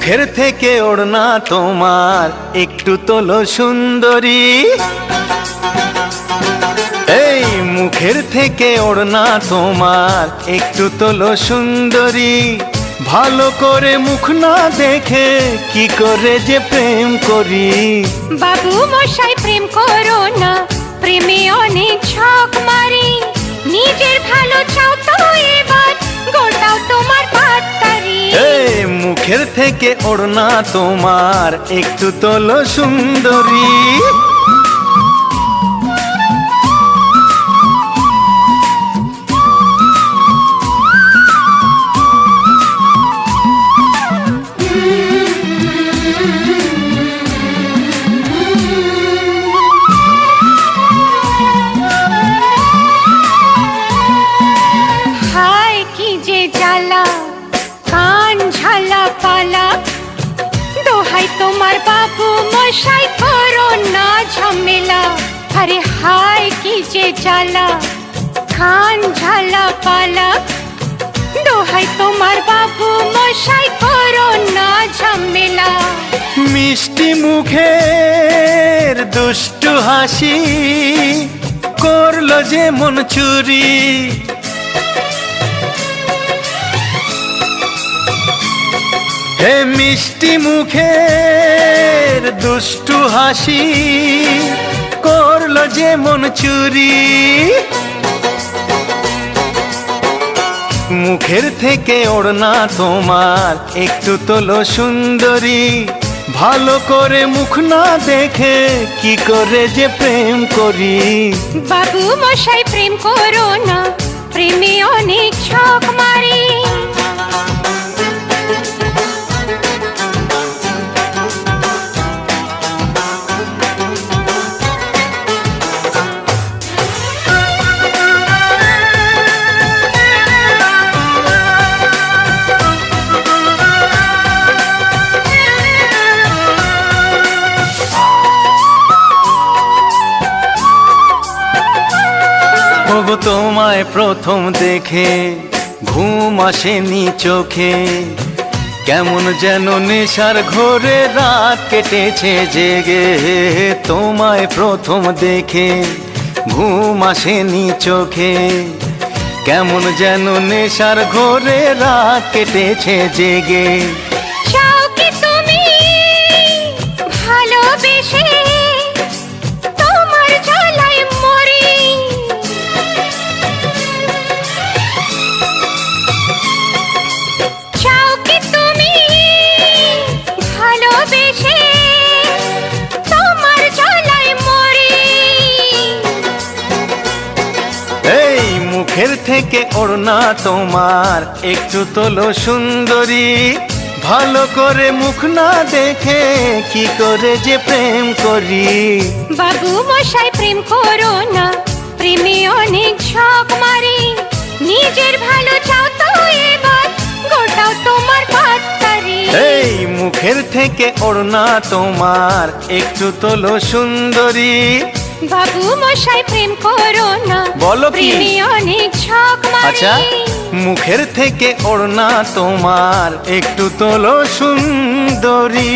মুখের থেকে ওড়না তোমার একটু তোলো সুন্দরী, এই মুখের থেকে ওড়না তোমার একটু তোলো সুন্দরী। ভালো করে মুখ না দেখে কি করে যে প্রেম করি। বাবু মশাই প্রেম করো না, প্রেমে অনেক ছক মারি। নিজের ভালো চাও তো এবার গোটাও তোমার পাত্তারি। এই মুখের থেকে ওড়না তোমার একটু তোলো সুন্দরী। হায় কি যে জ্বালা, কান ঝালা পালা। দোহাই তোমার বাবু মশাই করো না ঝামেলা। আরে হায় কি যে জ্বালা, কান ঝালা পালা। দোহাই তোমার বাবু মশাই করো না ঝামেলা। মিষ্টি মুখের দুষ্টু হাসি করলো যে মন চুরি। হে মিষ্টি মুখের দুষ্টু হাসি করলো যে মন চুরি। মুখের থেকে ওড়না তোমার একটু তোলো সুন্দরী। ভালো করে মুখ না দেখে কি করে যে প্রেম করি। বাবু মশাই প্রেম করো না, প্রেমে অনেক ছক মারি। ওগো তোমায় প্রথম দেখে ঘুম আসেনি চোখে। কেমন যেন নেশার ঘোরে রাত কেটেছে জেগে। তোমায় প্রথম দেখে ঘুম আসেনি চোখে। কেমন যেন নেশার ঘোরে রাত কেটেছে জেগে। চাও কি তুমি ভালোবেসে তোমার জ্বালায় মরি। চাও কি তুমি ভালোবেসে তোমার জ্বালায় মরি। এই মুখের থেকে ওড়না তোমার একটু তোলো সুন্দরী। ভালো করে মুখ না দেখে কি করে যে প্রেম করি। বাবু মশাই প্রেম করো না, প্রেমে অনেক ছক মারি। নিজের ভালো চাও তো এবার গোটাও তোমার পাত্তারি। এই মুখের থেকে ওড়না তোমার একটু তোলো সুন্দরী। বাবু মশাই প্রেম করো না, বলো কি? প্রেমে অনেক ছক মারি। আচ্ছা, মুখের থেকে ওড়না তোমার একটু তোলো সুন্দরী।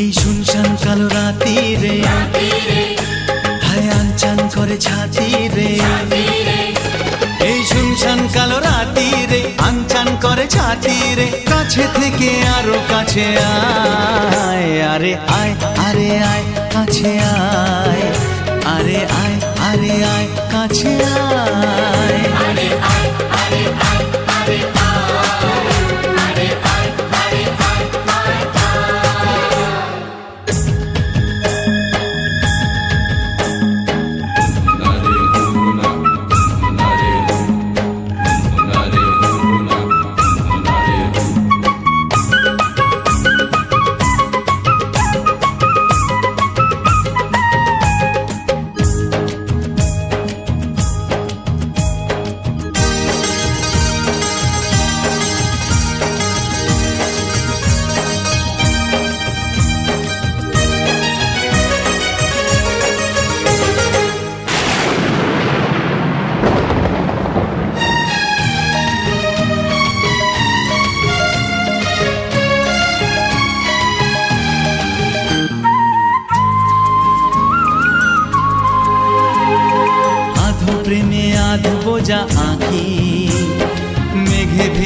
এই শুনশান কালো রাতি রে, হায় আনচান করে ছাতি রে। এই শুনশান কালো রাতি রে, আনচান করে ছাতি রে। কাছে থেকে আরো কাছে আয়, আরে আয়, আরে আয় কাছে আয়, আরে আয়, আরে আয় কাছে আয়।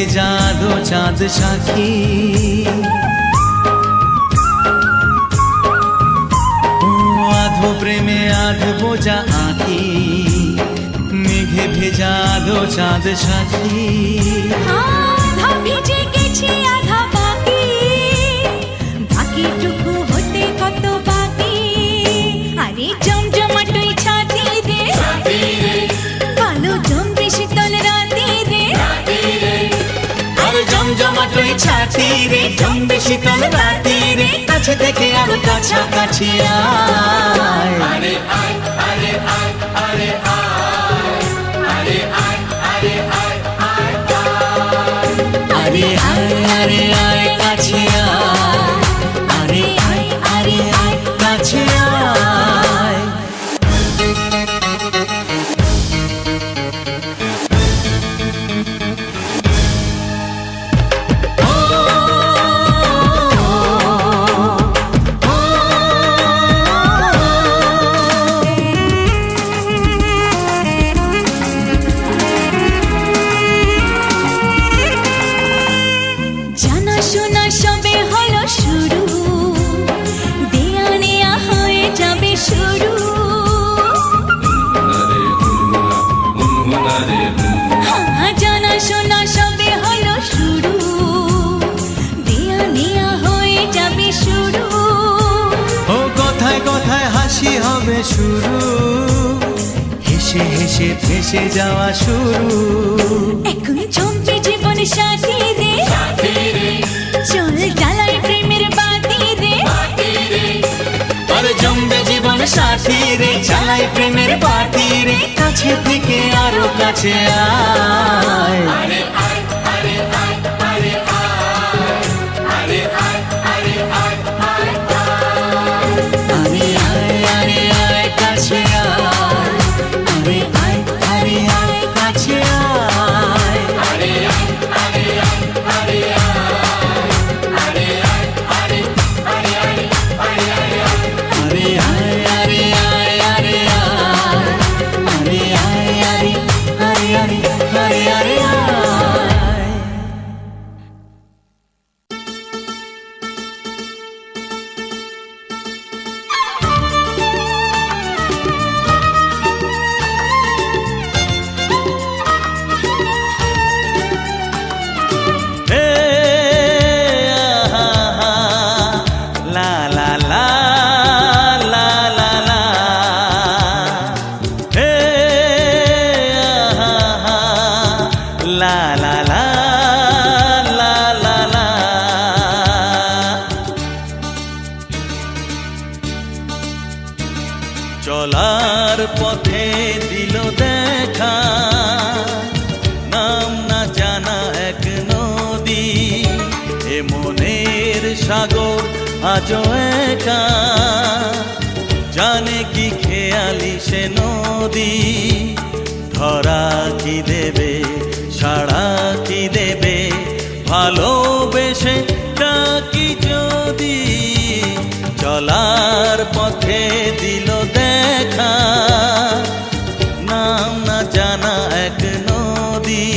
ভেজা আধো চাঁদ সাক্ষী ও আধো প্রেমে আধ বোঝা আঁখি মেঘে ভেজা আধো চাঁদ সাক্ষী আধা ভিজে গেছে আধা বাকি বাকিটুকু হতে কত বাকি আরে জমজমাটুই ছাতি রে কালো জমবে শীতল রাতে রে আর জমজমাটুই ছাতি রে জমবে শীতল রাতি রে কাছে থেকে আরো কাছাকাছি আয় আরে আয় আরে আয় আরে আরে আয় আরে আয় আরে আয় আরে আয় কাছে আয় আরে আয় আরে আয় কাছে আয় জানা শোনা সবে হলো শুরু দেয়া নেয়া হয়ে যাবে শুরু হ্যাঁ জানা শোনা সবে হলো শুরু দেয়া নেয়া হয়ে যাবে শুরু ও কথায় কথায় হাসি হবে শুরু হেসে হেসে ফেসে যাওয়া শুরু এখন জমবে জীবন সাথী রে চল জ্বালাই প্রেমের বাতি রে আর জমবে জীবন সাথী রে চালাই প্রেমের বাতি রে কাছে থেকে আরো কাছে আয় আরে আয় আরে আয় আরে আরে আয় আরে আয় আরে আয় আরে আয় কাছে আয় আরে আয় আরে আয় কাছে আয় আরে আয় আরে আয় আরে আরে আয় আরে আরে আরে আরে আরে আয় আরে আয় আরে আয় আরে আয় আরে আরে আরে আরে আয় হে আহা লা লা লা লা লা লা হে আহা লা লা লা লা লা লা চলার পথে দিল দেখা নাম না জানা এক নদী এ মনের সাগর আজও একা জানে কি খেয়ালি সে নদী ধরা কি দেবে সাড়া কি দেবে ভালোবেসে ডাকি যদি চলার পথে দিল দেখা নাম না জানা এক নদী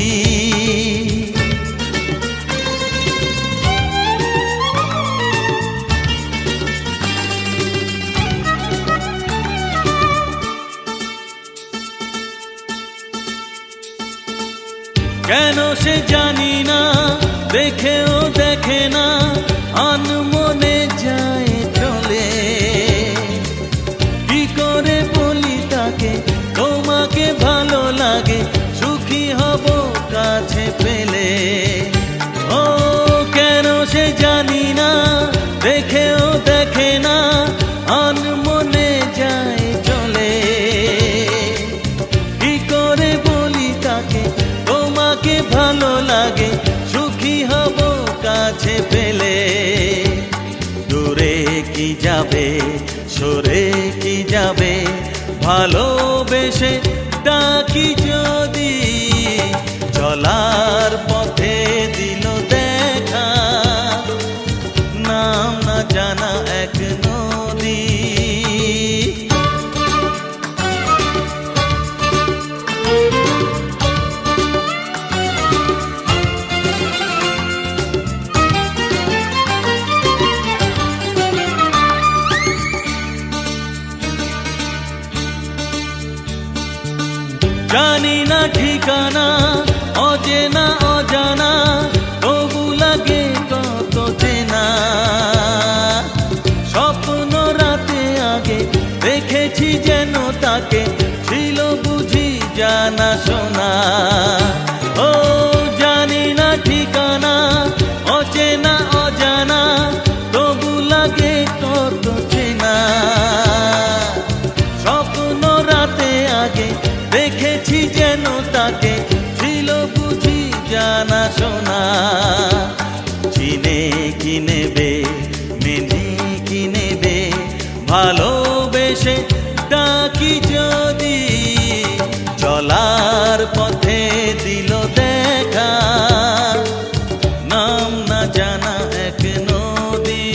কেন সে জানি না দেখেও দেখে না আনমনে যায় চলে কি করে বলি তাকে তোমাকে ভালো লাগে সুখী হব কাছে পেলে ও কেন সে জানি না দেখেও দেখে না আনমনে যায় চলে কি করে বলি তাকে তোমাকে ভালো লাগে সুখী হব কাছে পেলে দূরে কি যাবে সরে কি যাবে ভালোবেসে ডাকি যদি চলার পথে দিল দেখা নাম না জানা এক নদী না ঠিকানা, অচেনা অজানা, তবু লাগে কত চেনা। স্বপ্ন রাতে আগে দেখেছি যেন তাকে, ছিল বুঝি জানা শোনা। ও জানি না ঠিকানা, অচেনা অজানা, তবু লাগে কত চেনা। স্বপ্ন রাতে আগে দেখেছি যেন তাকে, ছিল বুঝি জানা শোনা। চিনে কি নেবে, মেনে কি নেবে, ভালোবেসে ডাকি যদি, চলার পথে দিল দেখা, নাম না জানা এক নদী,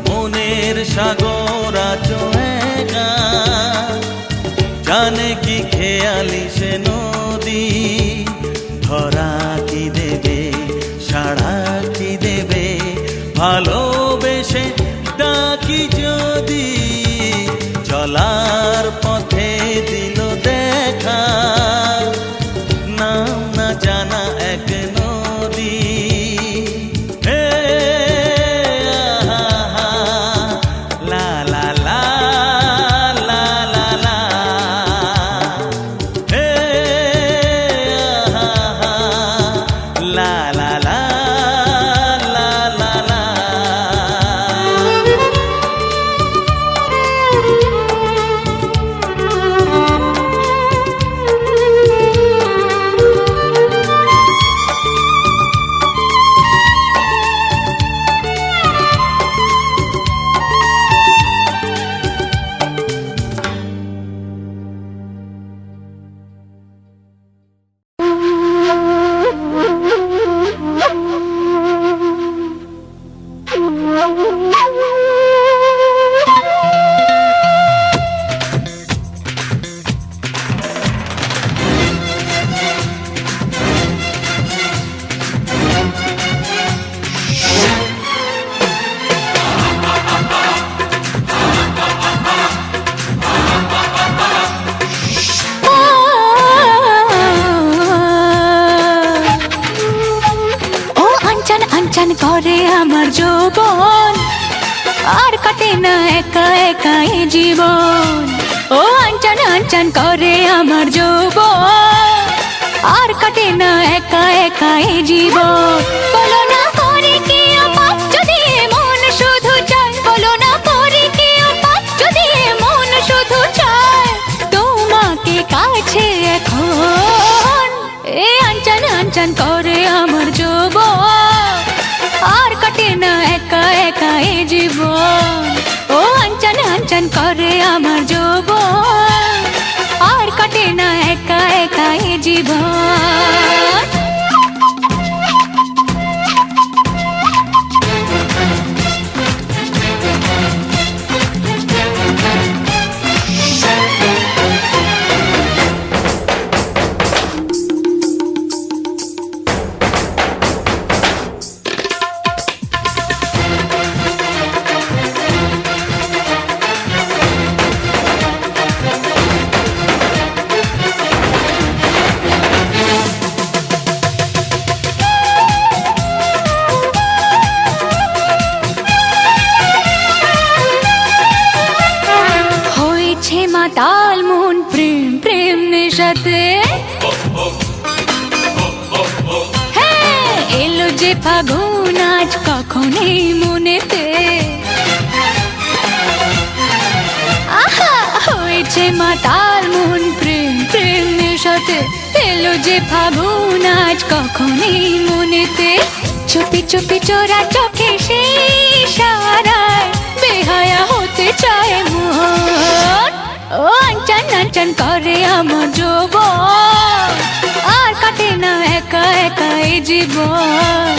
মনের সাগর আছো একা, জানে কি খেয়ালি সে নদী। ধরা কি দেবে, সাড়া কি দেবে, ভালোবেসে ডাকি যদি, চলার পথে দিল দেখা, নাম না জানা এক নদী। হে আহা, লা লা লা লা লা লা, হে আহা, লা লা লা লা লা লা। আনচান করে আমার যৌবন, আর কাটে না একা একা এই জীবন। ও আনচান আনচান করে আমার যৌবন, আর কাটে না একা একা এই জীবন। বলো না করে কি পাপ যদি মন শুধু চায়, বলো না করে কি পাপ যদি মন শুধু চায়, তোমাকে কাছে এখন। এ আনচান আনচান করে আমার যৌবন, আর কাটে না একা একা এই জীবন। ও আনচান আনচান করে আমার যৌবন, আর কাটে না একা একা এই জীবন। মাতাল মন প্রেম প্রেম নেশাতে, হ্যাঁ এলো যে ফাগুন আজ কখনই মনেতে। আহা হয়েছে মাতাল মন প্রেম প্রেম নেশাতে, এলো যে ফাগুন আজ কখনই মনেতে। চুপি চুপি চোরা চোখে সেই ইশারায় বেহায়া হতে চায় মন। ও আনচান আনচান করে আমার যৌবন, আর কাটে না একা একা এই জীবন।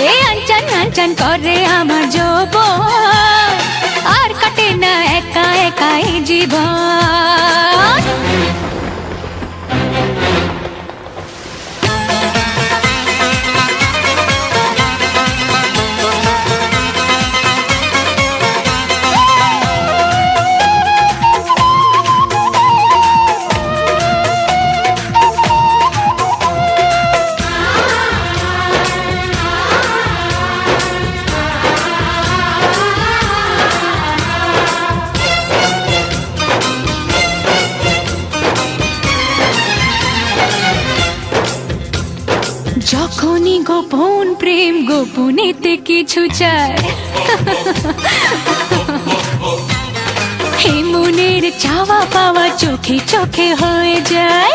এ আনচান আনচান করে আমার যৌবন, আর কাটে না একা একা এই জীবন। যখনই গোপন প্রেম গোপনেতে কিছু চায় এই মনের চাওয়া পাওয়া চোখে চোখে হয়ে যায়।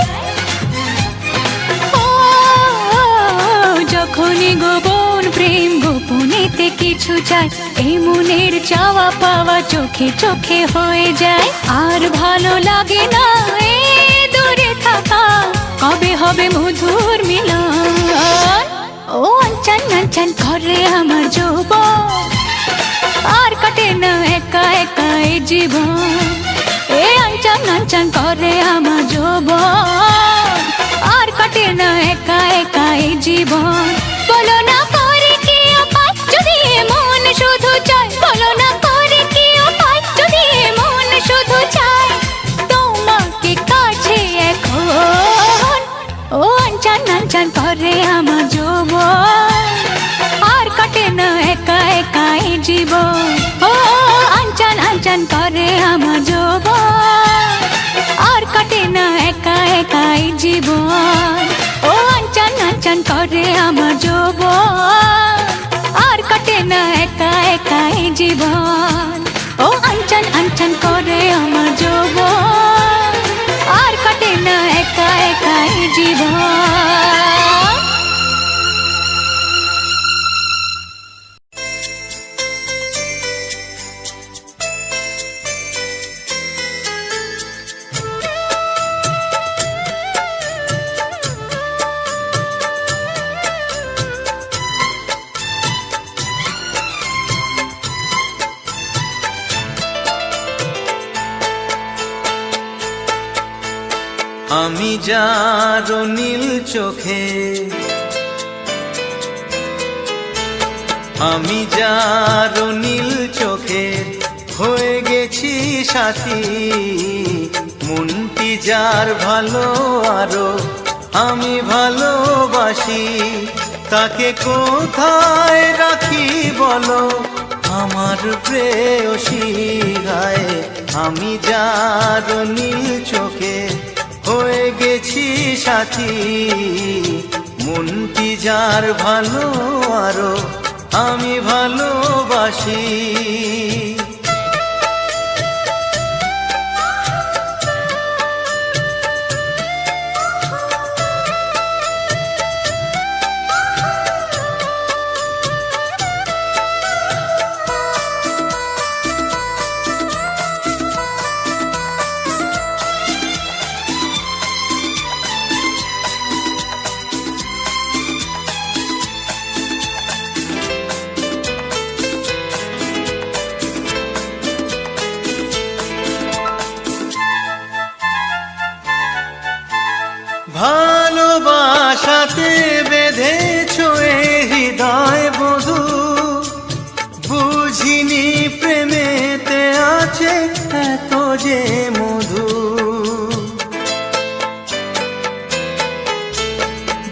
ও, যখনই গোপন প্রেম গোপনেতে কিছু চায় এই মনের চাওয়া পাওয়া চোখে চোখে হয়ে যায়। আর ভালো লাগে না এ দূরে থাকা, কবে হবে মধুর মিলন। ও আনচান আনচান করে আমার যৌবন, আর কাটে না একা একা এই জীবন। এ আনচান আনচান করে আমার যৌবন, আর কাটে না একা একা এই জীবন। বলো না করে কি উপায় যদি মন শুধু চায়, বলো না করে কি উপায় যদি মন শুধু চায় তোমাকে কাছে এখন। ও আনচান আনচান করে আমার যৌবন, আর কাটে না একা একা এই জীবন। ও আনচান আনচান করে আমার যৌবন, আর কাটে না একা একা এই জীবন। ও আনচান আনচান করে আমার যৌবন, আর কাটে না একা একা এই জীবন। ও আনচান আনচান করে আমার যৌবন, আর কাটে না একা একা এই জীবন। আমি যার নীল চোখে, আমি যার নীল চোখে হয়ে গেছি সাথী। মনটি যার ভালো আরো আমি ভালোবাসি, তাকে কোথায় রাখি বলো আমার প্রেয়সী। গায়ে আমি যার নীল চোখে হয়ে গেছি সাথী। মনটি যার ভালো আরো আমি ভালোবাসি। ভালোবাসাতে বেঁধেছ এ হৃদয় বধূ, বুঝিনি প্রেমেতে আছে এত যে মধু।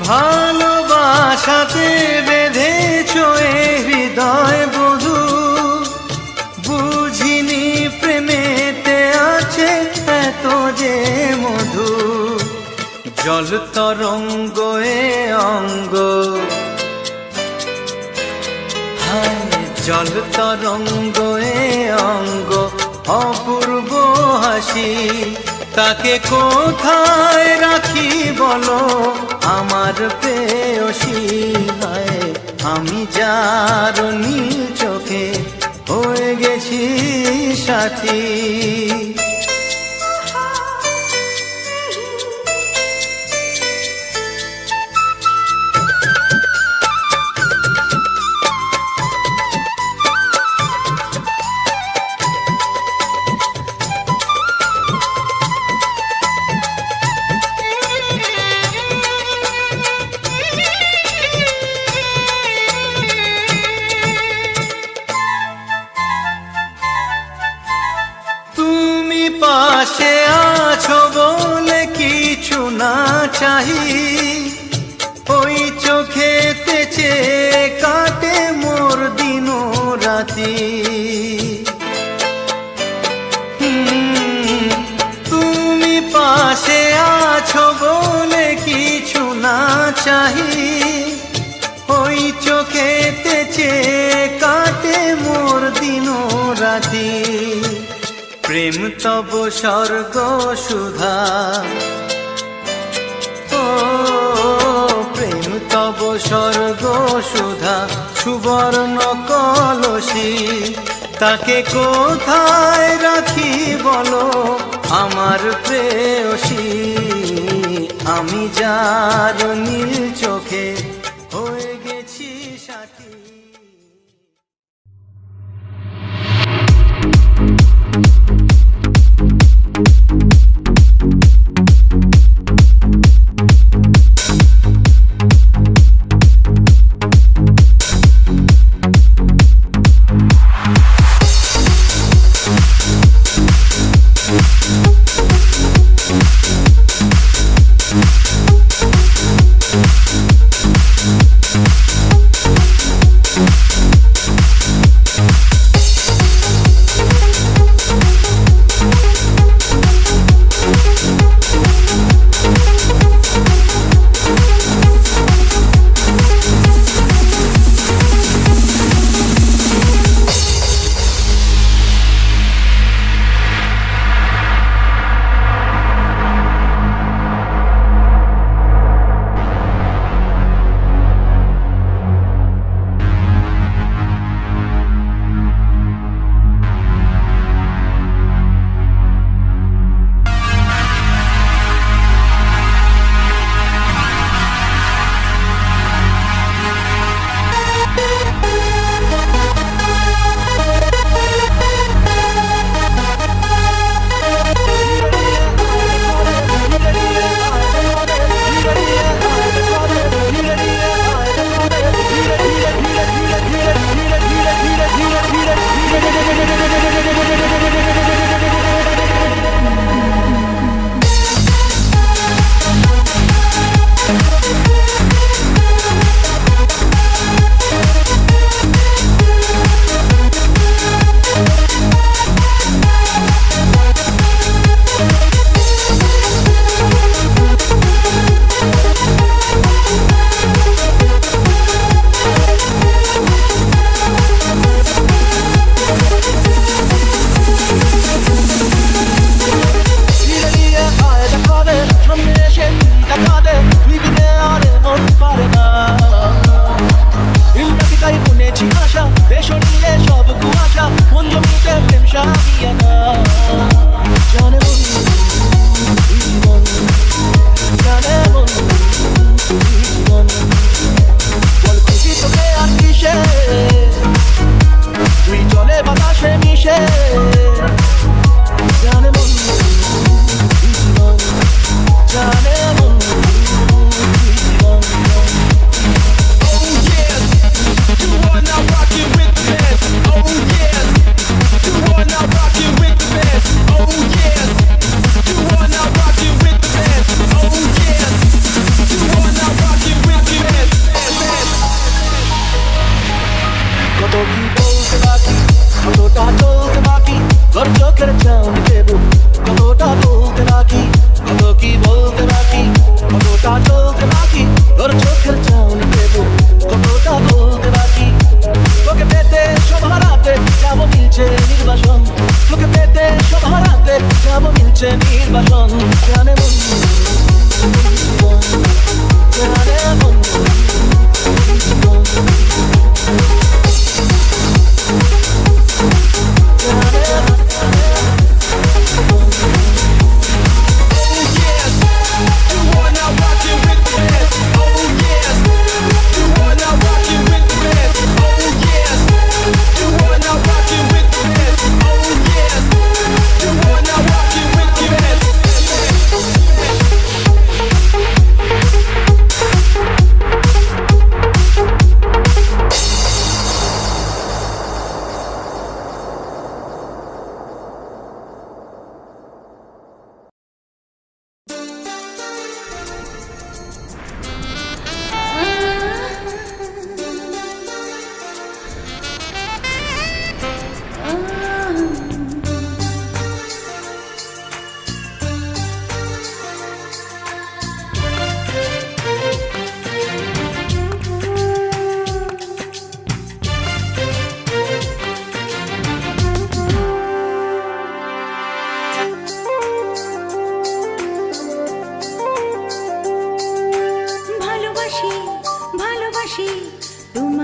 ভালোবাসাতে বেঁধেছ এ হৃদয় বধূ, বুঝিনি প্রেমেতে আছে এত যে মধু। জল তরঙ্গ এ অঙ্গ, হায় জল তরঙ্গ এ অঙ্গ অপূর্ব হাসি। তাকে কোথায় রাখি বলো আমার প্রেয়সী। হায় আমি যার নীল চোখে হয়ে গেছি সাথী। পাশে আছো বলে কিছু না চাহি, ওই চোখেতে চেয়ে কাটে মোর দিন রাতি। তুমি পাশে আছো বলে কিছু না চাহি, রাতি প্রেম তব স্বর্গ সুধা ও প্রেম তব স্বর্গ সুধা সুবর্ণ কলসি তাকে কোথায় রাখি বলো আমার প্রেয়সী আমি যার নীল চোখে হয়ে গেছি সাথী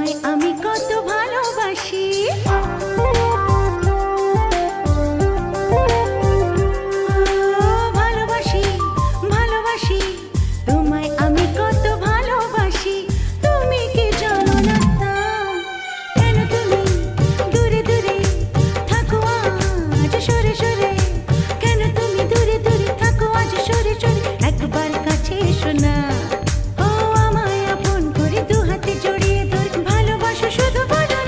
তোমায় আমি কত ভালোবাসি। ভালোবাসি ভালোবাসি তোমায় আমি কত ভালোবাসি। তুমি কি জানো না তা? কেন তুমি দূরে দূরে থাকো আজ সরে সরে? কেন তুমি দূরে দূরে থাকো আজ সরে সরে? একবার কাছে এসো না, ও আমায় আপন করে দু হাতে জড়িয়ে ধরে ভালোবাসো শুধু বলো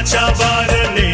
বাঁচাবার নেই